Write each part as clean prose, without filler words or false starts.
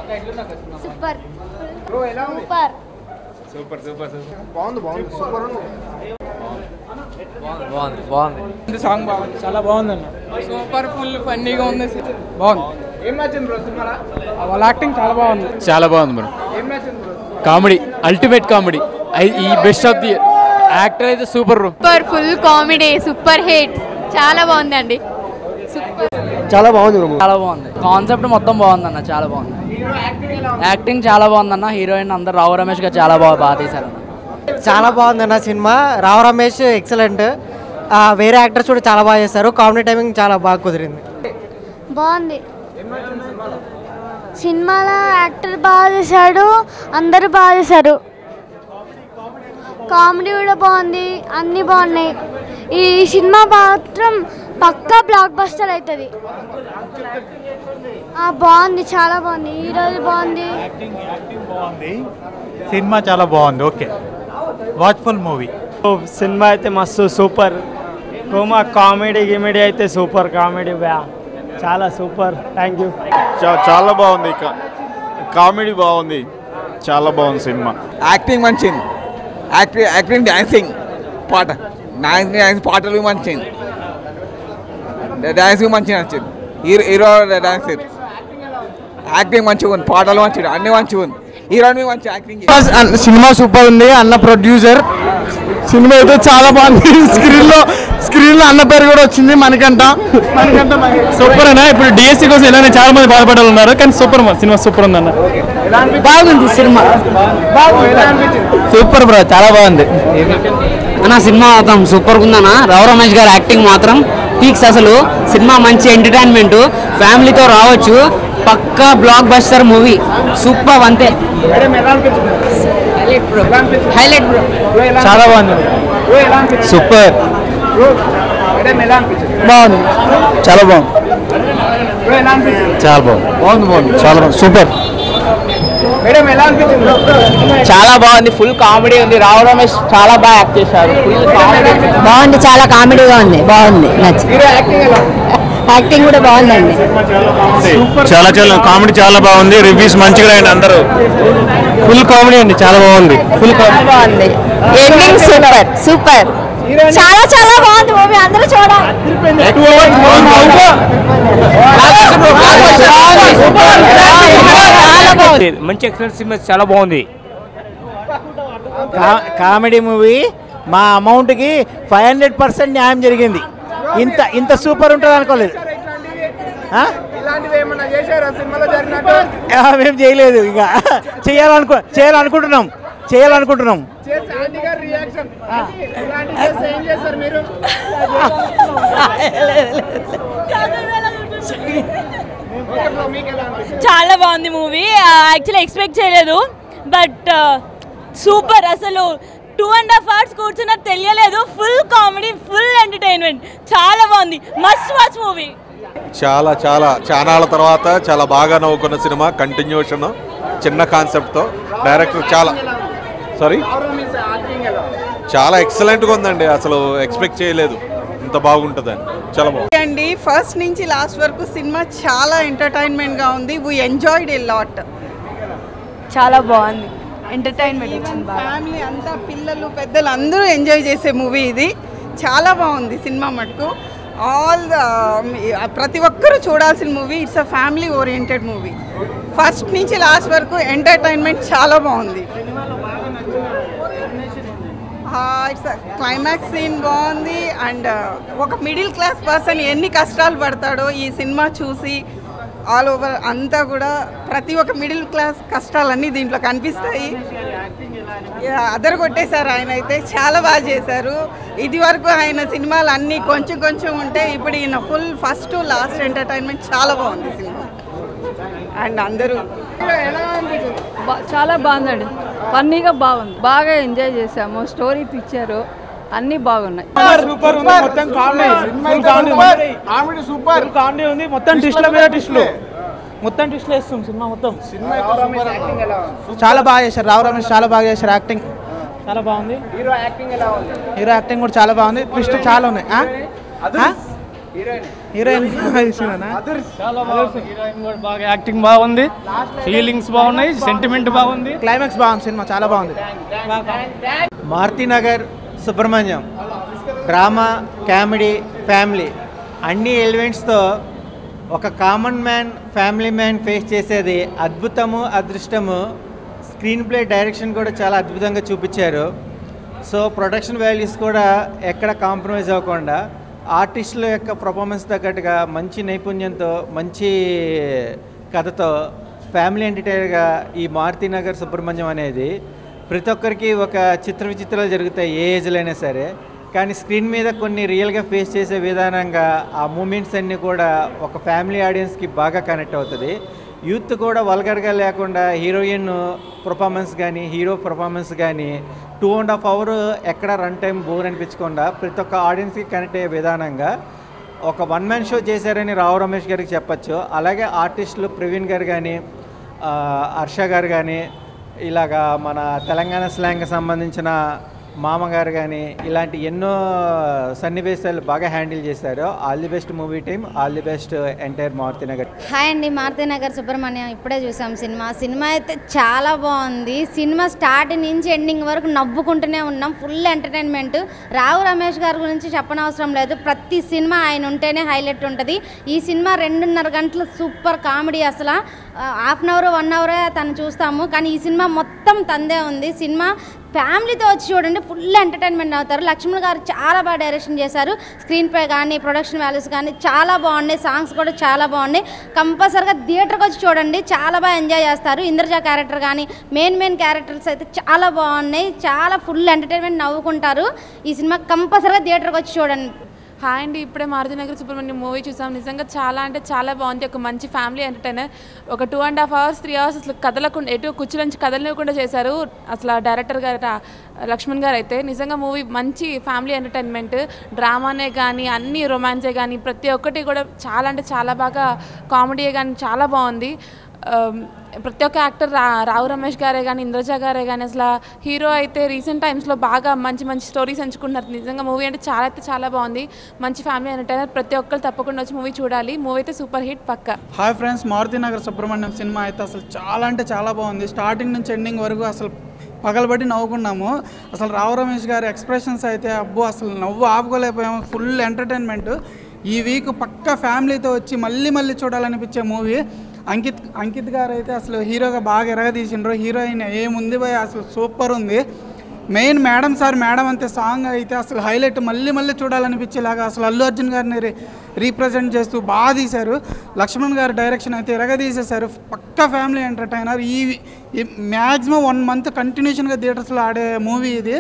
Super super super బాగుంది super బాగుంది song బాగుంది చాలా బాగుంది అన్న సూపర్ ఫుల్ ఫన్నీగా ఉంది బాగుంది ఏం నచ్చింది బ్రో సినిమాలో వాళ్ళ యాక్టింగ్ చాలా బాగుంది బ్రో ఏం నచ్చింది బ్రో కామెడీ అల్టిమేట్ కామెడీ ఈ బెస్ట్ ఆఫ్ ది యాక్టర్ అయితే super super full comedy super hit చాలా బాగుందండి చాలా బాగుంది కాన్సెప్ట్ మొత్తం బాగుందన్న చాలా బాగుంది యాక్టింగ్ చాలా బాగుందన్న హీరోయిన్ అందరు రావు రమేష్ గారు చాలా బాగా తీశారు చాలా బాగుందన్న సినిమా రావు రమేష్ ఎక్సలెంట్ వేరే యాక్టర్స్ కూడా చాలా బాగా చేస్తారు కామెడీ టైమింగ్ చాలా బాగా కుదిరింది బాగుంది సినిమాలో యాక్టర్ బాగా చేశాడు అందరూ బాగా చేశారు కామెడీ కూడా బాగుంది అన్నీ బాగున్నాయి ఈ సినిమా మాత్రం పక్కా బ్లాక్ బస్టర్ అవుతుంది బాగుంది చాలా బాగుంది హీరోది బాగుంది సినిమా చాలా బాగుంది ఓకే వాచ్ఫుల్ మూవీ సినిమా అయితే మస్తు సూపర్ కామెడీ గిమెడీ అయితే సూపర్ కామెడీ చాలా సూపర్ థ్యాంక్ యూ చాలా బాగుంది కామెడీ బాగుంది చాలా బాగుంది సినిమా యాక్టింగ్ మంచిది యాక్టింగ్ డాన్సింగ్ పాటలు మంచిది డాన్స్ మంచిగా నచ్చింది హీరో డాన్స్ యాక్టింగ్ మంచిగా ఉంది పాటలు మంచిగా అన్ని మంచిగా ఉంది హీరోయిన్ మంచి యాక్టింగ్ సినిమా సూపర్ ఉంది అన్న ప్రొడ్యూసర్ సినిమా అయితే చాలా బాగుంది స్క్రీన్ లో అన్న పేరు కూడా వచ్చింది మనకంట సూపర్ అన్న ఇప్పుడు డిఎస్సీ కోసం ఎలా చాలా మంది బాధపడాలి ఉన్నారు కానీ సూపర్ సినిమా సూపర్ ఉంది అన్న బాగుంది సినిమా సూపర్ బ్రో చాలా బాగుంది అన్న సినిమా మాత్రం సూపర్ ఉందన్న రావు రమేష్ గారి యాక్టింగ్ మాత్రం పీక్స్ అసలు సినిమా మంచి ఎంటర్టైన్మెంట్ ఫ్యామిలీతో రావచ్చు పక్కా బ్లాక్ బస్టర్ మూవీ సూపర్ అంతే హైలైట్ చాలా బాగుంది సూపర్ బాగుంది చాలా బాగుంది చాలా సూపర్ చాలా బాగుంది ఫుల్ కామెడీ ఉంది రావు రమేష్ చాలా బాగా యాక్ట్ చేశారు బాగుంది చాలా కామెడీగా ఉంది బాగుంది యాక్టింగ్ కూడా బాగుందండి చాలా కామెడీ చాలా బాగుంది రివ్యూస్ మంచిగా రాయండి అందరూ ఫుల్ కామెడీ అండి చాలా బాగుంది ఫుల్ బాగుంది ఎండింగ్ సూపర్ చాలా చాలా బాగుంది మూవీ అందరూ చూడాలి మంచి ఎక్సలెంట్ సినిమా చాలా బాగుంది కామెడీ మూవీ మా అమౌంట్కి 500% న్యాయం జరిగింది ఇంత సూపర్ ఉంటుంది అనుకోలేదు మేము చేయలేదు ఇంకా చేయాలనుకుంటున్నాం చాలా బాగుంది మూవీ యాక్చువల్లీ ఎక్స్పెక్ట్ చేయలేదు బట్ సూపర్ అసలు 2.5 hours కూర్చున్నా తెలియలేదు ఫుల్ కామెడీ ఫుల్ ఎంటర్టైన్మెంట్ చాలా బాగుంది మస్ట్ వాచ్ మూవీ చాలా తర్వాత చాలా బాగా నవ్వుకున్న సినిమా కంటిన్యూషన్ చిన్న కాన్సెప్ట్తో డైరెక్టర్ చాలా ఎక్సలెంట్గా ఉందండి అసలు ఎక్స్పెక్ట్ చేయలేదు ఇంత బాగుంటుందని చాలా బాగుంది ఫస్ట్ నుంచి లాస్ట్ వరకు సినిమా చాలా ఎంటర్టైన్మెంట్గా ఉంది వీ ఎంజాయ్డ్ ఎ లాట్ చాలా బాగుంది ఎంటర్టైన్మెంట్ ఫ్యామిలీ అంతా పిల్లలు పెద్దలు అందరూ ఎంజాయ్ చేసే మూవీ ఇది చాలా బాగుంది సినిమా మటుకు ప్రతి ఒక్కరూ చూడాల్సిన movie it's a family oriented movie first నుంచి లాస్ట్ వరకు ఎంటర్టైన్మెంట్ చాలా బాగుంది ఇట్స్ క్లైమాక్స్ సీన్ బాగుంది అండ్ ఒక మిడిల్ క్లాస్ పర్సన్ ఎన్ని కష్టాలు పడతాడో ఈ సినిమా చూసి ఆల్ ఓవర్ అంతా కూడా ప్రతి ఒక్క మిడిల్ క్లాస్ కష్టాలన్నీ దీంట్లో కనిపిస్తాయి అదర కొట్టేశారు ఆయన అయితే చాలా బాగా చేశారు ఇది వరకు ఆయన సినిమాలు అన్నీ కొంచెం ఉంటే ఇప్పుడు ఈయన ఫుల్ ఫస్ట్ లాస్ట్ ఎంటర్టైన్మెంట్ చాలా బాగుంది సినిమా అండ్ అందరూ చాలా బాగుందండి ఫన్నీగా బాగుంది బాగా ఎంజాయ్ చేసాము స్టోరీ పిక్చరు అన్నీ బాగున్నాయి కామెడీ ఉంది మొత్తం ట్విస్ట్ల మీద ట్విస్ట్లు వేస్తుంది సినిమా మొత్తం చాలా బాగా చేశారు రావు రమేష్ చాలా బాగా చేశారు యాక్టింగ్ చాలా బాగుంది హీరో యాక్టింగ్ కూడా చాలా బాగుంది ట్విస్ట్ చాలా ఉన్నాయి హీరోయిన్ చాలా బాగుంది. హీరోయిన్ కూడా బాగా యాక్టింగ్ బాగుంది, ఫీలింగ్స్ బాగున్నాయి, సెంటిమెంట్ బాగుంది, క్లైమాక్స్ బాగుంది. సినిమా చాలా బాగుంది. Maruthi Nagar Subrahmanyam drama, comedy, family అన్ని ఎలిమెంట్స్తో ఒక common man, family man face చేసేది అద్భుతము, అదృష్టము. స్క్రీన్ ప్లే, డైరెక్షన్ కూడా చాలా అద్భుతంగా చూపించారు. సో ప్రొడక్షన్ వాల్యూస్ కూడా ఎక్కడ కాంప్రమైజ్ అవ్వకుండా ఆర్టిస్టుల యొక్క పర్ఫార్మెన్స్ తగ్గట్టుగా మంచి నైపుణ్యంతో, మంచి కథతో ఫ్యామిలీ ఎంటర్టైనర్గా ఈ మారుతినగర్ సుబ్రహ్మణ్యం అనేది ప్రతి ఒక్కరికి ఒక చిత్ర విచిత్రాలు జరుగుతాయి ఏ ఏజ్లో అయినా సరే. కానీ స్క్రీన్ మీద కొన్ని రియల్గా ఫేస్ చేసే విధానంగా ఆ మూమెంట్స్ అన్నీ కూడా ఒక ఫ్యామిలీ ఆడియన్స్కి బాగా కనెక్ట్ అవుతుంది. యూత్ కూడా వల్గర్గా లేకుండా హీరోయిన్ పర్ఫార్మెన్స్ కానీ, హీరో పర్ఫార్మెన్స్ కానీ 2.5 hours ఎక్కడ రన్ టైం బోర్ అనిపించకుండా ప్రతి ఒక్క ఆడియన్స్కి కనెక్ట్ అయ్యే విధానంగా ఒక వన్ మ్యాన్ షో చేశారని రావు రమేష్ గారికి చెప్పచ్చు. అలాగే ఆర్టిస్టులు ప్రవీణ్ గారు కానీ, హర్ష గారు కానీ, ఇలాగా మన తెలంగాణ స్లాంగ్కి సంబంధించిన మామగారు కానీ ఇలాంటి ఎన్నో సన్నివేశాలు బాగా హ్యాండిల్ చేశారు. All the best movie team, all the best entire Maruthi Nagar. Hi అండి, మారుతినగర్ సుబ్రహ్మణ్యం ఇప్పుడే చూసాం సినిమా అయితే చాలా బాగుంది. సినిమా స్టార్ట్ నుంచి ఎండింగ్ వరకు నవ్వుకుంటూనే ఉన్నాం. Full entertainment. రావు రమేష్ గారి గురించి చెప్పనవసరం లేదు. ప్రతి సినిమా ఆయన ఉంటేనే హైలైట్ ఉంటుంది. ఈ సినిమా 2.5 గంటలు సూపర్ కామెడీ. అసలు హాఫ్ అన్ అవర్ 1 hour తను చూస్తాము, కానీ ఈ సినిమా మొత్తం తందే ఉంది. సినిమా ఫ్యామిలీతో వచ్చి చూడండి, ఫుల్ ఎంటర్టైన్మెంట్ అవుతారు. లక్ష్మణ్ గారు చాలా బాగా డైరెక్షన్ చేశారు. స్క్రీన్ ప్లే కానీ, ప్రొడక్షన్ వాల్యూస్ కానీ చాలా బాగున్నాయి. సాంగ్స్ కూడా చాలా బాగున్నాయి. కంపల్సరీగా థియేటర్కి వచ్చి చూడండి, చాలా బాగా ఎంజాయ్ చేస్తారు. ఇంద్రజ క్యారెక్టర్ కానీ, మెయిన్ క్యారెక్టర్స్ అయితే చాలా బాగున్నాయి. చాలా ఫుల్ ఎంటర్టైన్మెంట్, నవ్వుకుంటారు. ఈ సినిమా కంపల్సరీగా థియేటర్కి వచ్చి చూడండి. హాయ్ అండి, ఇప్పుడే మారుతినగర్ సుబ్రహ్మణ్యం మూవీ చూసాం. నిజంగా చాలా అంటే చాలా బాగుంది. ఒక మంచి ఫ్యామిలీ ఎంటర్టైనర్. ఒక 2.5 hours 3 hours అసలు కదలకుండా, ఎటు కుర్చీ నుంచి కదలకుండా చేశారు అసలు డైరెక్టర్ గారు లక్ష్మణ్ గారు. అయితే నిజంగా మూవీ మంచి ఫ్యామిలీ ఎంటర్టైన్మెంట్. డ్రామానే కానీ, అన్ని రొమాన్సే కానీ, ప్రతి ఒక్కటి కూడా చాలా అంటే చాలా బాగా, కామెడీ కానీ చాలా బాగుంది. ప్రతి ఒక్క యాక్టర్ రావు రమేష్ గారే కానీ, ఇంద్రజ గారే కానీ, అసలు హీరో అయితే రీసెంట్ టైమ్స్లో బాగా మంచి స్టోరీస్ ఎంచుకుంటున్నారు. నిజంగా మూవీ అంటే చాలా బాగుంది. మంచి ఫ్యామిలీ ఎంటర్టైనర్. ప్రతి ఒక్కరు తప్పకుండా వచ్చి మూవీ చూడాలి. మూవీ అయితే సూపర్ హిట్ పక్కా. Hi friends, Marutinagar Subrahmanyam cinema అయితే అసలు చాలా బాగుంది. స్టార్టింగ్ నుంచి ఎండింగ్ వరకు అసలు పగలబడి నవ్వుకున్నాము. అసలు రావు రమేష్ గారి ఎక్స్ప్రెషన్స్ అయితే అబ్బో అసలు నవ్వు ఆపుకోలేకపోయాము. Full entertainment. ఈ వీక్ పక్కా ఫ్యామిలీతో వచ్చి మళ్ళీ చూడాలనిపించే మూవీ. అంకిత్ గారు అయితే అసలు హీరోగా బాగా ఎరగదీసిండ్రు. హీరోయిన్ ఏముంది భయ, అసలు సూపర్ ఉంది. మెయిన్ మేడం అంతే సాంగ్ అయితే అసలు హైలైట్. మళ్ళీ చూడాలనిపించేలాగా అసలు అల్లు అర్జున్ గారిని రీప్రజెంట్ చేస్తూ బాగా తీశారు. లక్ష్మణ్ గారి డైరెక్షన్ అయితే ఎరగదీసేశారు. పక్కా ఫ్యామిలీ ఎంటర్టైనర్. ఈ మ్యాక్సిమం 1 month కంటిన్యూషన్గా థియేటర్స్లో ఆడే మూవీ ఇది.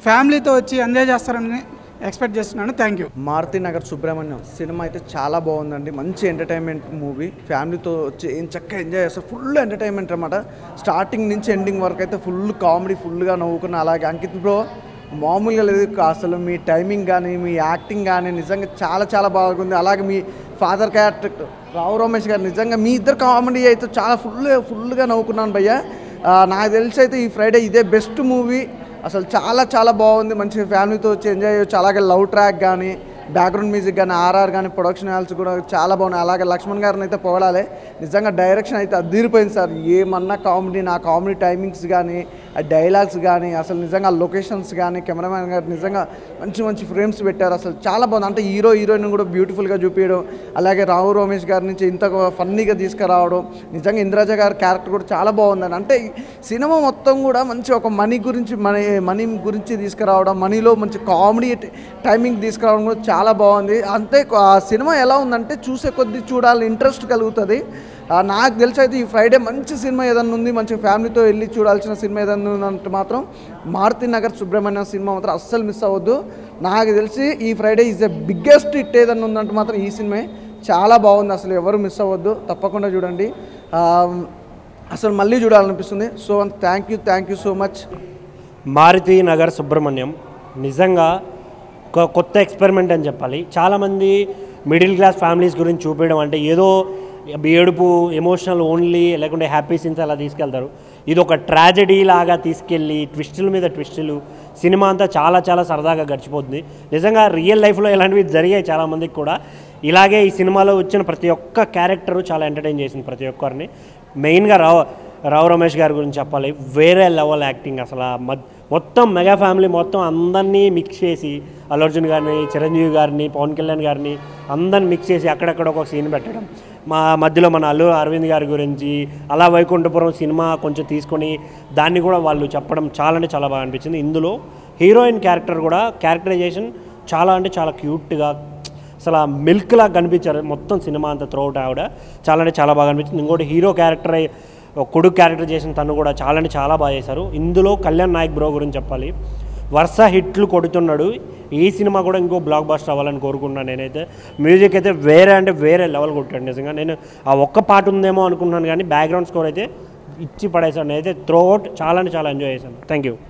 ఫ్యామిలీతో వచ్చి ఎంజాయ్ చేస్తారని ఎక్స్పెక్ట్ చేస్తున్నాను. Thank you. Maruthi Nagar Subrahmanyam cinema అయితే చాలా బాగుందండి. మంచి ఎంటర్టైన్మెంట్ మూవీ. ఫ్యామిలీతో వచ్చి ఏం చక్కగా ఎంజాయ్ చేస్తారు. ఫుల్ ఎంటర్టైన్మెంట్ అనమాట. స్టార్టింగ్ నుంచి ఎండింగ్ వరకు అయితే ఫుల్ కామెడీ, ఫుల్గా నవ్వుకున్న. అలాగే అంకిత్ బ్రో మామూలుగా లేదు అసలు. మీ టైమింగ్ కానీ, మీ యాక్టింగ్ కానీ నిజంగా చాలా బాగుంది. అలాగే మీ ఫాదర్ క్యారెక్టర్ రావు రమేష్ గారు నిజంగా మీ ఇద్దరు కామెడీ అయితే చాలా ఫుల్గా నవ్వుకున్నాను భయ్య. నాకు తెలిసి అయితే ఈ ఫ్రైడే ఇదే బెస్ట్ మూవీ. అసలు చాలా బాగుంది. మంచి ఫ్యామిలీతో వచ్చి ఎంజాయ్ చేయొచ్చు. అలాగే లవ్ ట్రాక్ కానీ, బ్యాక్గ్రౌండ్ మ్యూజిక్ కానీ, ఆర్ఆర్ కానీ, ప్రొడక్షన్ వాల్యూస్ కూడా చాలా బాగున్నాయి. అలాగే లక్ష్మణ్ గారిని అయితే పొగడాలి. నిజంగా డైరెక్షన్ అయితే అదిరిపోయింది సార్. ఏమన్నా కామెడీ, నా కామెడీ టైమింగ్స్ కానీ, ఆ డైలాగ్స్ కానీ, అసలు నిజంగా లొకేషన్స్ కానీ, కెమెరామ్యాన్ గారు నిజంగా మంచి ఫ్రేమ్స్ పెట్టారు. అసలు చాలా బాగుంది. అంటే హీరోయిన్ కూడా బ్యూటిఫుల్గా చూపించడం, అలాగే రావు రమేష్ గారి నుంచి ఇంత ఫన్నీగా తీసుకురావడం, నిజంగా ఇంద్రజ గారి క్యారెక్టర్ కూడా చాలా బాగుందని. అంటే సినిమా మొత్తం కూడా మంచి ఒక మనీ గురించి తీసుకురావడం, మనీలో మంచి కామెడీ టైమింగ్ తీసుకురావడం కూడా చాలా బాగుంది. అంతే ఆ సినిమా ఎలా ఉందంటే చూసే కొద్దీ చూడాలి, ఇంట్రెస్ట్ కలుగుతుంది. నాకు తెలిసి అయితే ఈ ఫ్రైడే మంచి సినిమా ఏదన్నా ఉంది, మంచి ఫ్యామిలీతో వెళ్ళి చూడాల్సిన సినిమా ఏదన్నా ఉందంటే మాత్రం మారుతినగర్ సుబ్రహ్మణ్యం సినిమా మాత్రం అస్సలు మిస్ అవ్వద్దు. నాకు తెలిసి ఈ Friday is the biggest hit ఏదన్నా ఉందంటే మాత్రం ఈ సినిమా చాలా బాగుంది. అసలు ఎవరు మిస్ అవ్వద్దు, తప్పకుండా చూడండి. అసలు మళ్ళీ చూడాలనిపిస్తుంది. So thank you so much. Marutinagar Subrahmanyam నిజంగా ఒక కొత్త ఎక్స్పెరిమెంట్ అని చెప్పాలి. చాలామంది మిడిల్ క్లాస్ ఫ్యామిలీస్ గురించి చూపించడం అంటే ఏదో ఏడుపు, ఎమోషనల్ ఓన్లీ, లేకుంటే హ్యాపీ సీన్స్ అలా తీసుకెళ్తారు. ఇది ఒక ట్రాజెడీ లాగా తీసుకెళ్ళి ట్విస్టుల మీద ట్విస్టులు, సినిమా అంతా చాలా చాలా సరదాగా గడిచిపోతుంది. నిజంగా రియల్ లైఫ్లో ఇలాంటివి జరిగాయి చాలామందికి కూడా. ఇలాగే ఈ సినిమాలో వచ్చిన ప్రతి ఒక్క క్యారెక్టరు చాలా ఎంటర్టైన్ చేసింది ప్రతి ఒక్కరిని. మెయిన్గా రావు రమేష్ గారి గురించి చెప్పాలి, వేరే లెవెల్ యాక్టింగ్. అసలు మొత్తం మెగా ఫ్యామిలీ మొత్తం అందరినీ మిక్స్ చేసి అల్లు అర్జున్ గారిని, చిరంజీవి గారిని, పవన్ కళ్యాణ్ గారిని అందరిని మిక్స్ చేసి అక్కడక్కడ ఒక సీన్ పెట్టడం. మా మధ్యలో మన అల్లు అరవింద్ గారి గురించి అలా వైకుంఠపురం సినిమా కొంచెం తీసుకొని దాన్ని కూడా వాళ్ళు చెప్పడం చాలా అంటే చాలా బాగా అనిపించింది. ఇందులో హీరోయిన్ క్యారెక్టర్ కూడా క్యారెక్టరైజేషన్ చాలా అంటే చాలా క్యూట్గా అసలు మిల్క్ లాగా కనిపించారు మొత్తం సినిమా అంతా త్రూఅవుట్. ఆవిడ చాలా అంటే చాలా బాగా అనిపించింది. ఇంకోటి హీరో క్యారెక్టర్ కొడుకు క్యారెక్టర్ చేసిన తను కూడా చాలా అంటే చాలా బాగా చేశారు. ఇందులో కళ్యాణ్ నాయక్ బ్రో గురించి చెప్పాలి, వరుస హిట్లు కొడుతున్నాడు. ఈ సినిమా కూడా ఇంకో బ్లాక్ బస్టర్ అవ్వాలని కోరుకున్నాను నేనైతే. మ్యూజిక్ అయితే వేరే లెవెల్ కొట్టాడు నిజంగా. నేను ఆ ఒక్క పాట ఉందేమో అనుకున్నాను కానీ బ్యాక్గ్రౌండ్ స్కోర్ అయితే ఇచ్చి పడేసాను. నేనైతే త్రూఅవుట్ చాలా అంటే చాలా ఎంజాయ్ చేశాను. Thank you.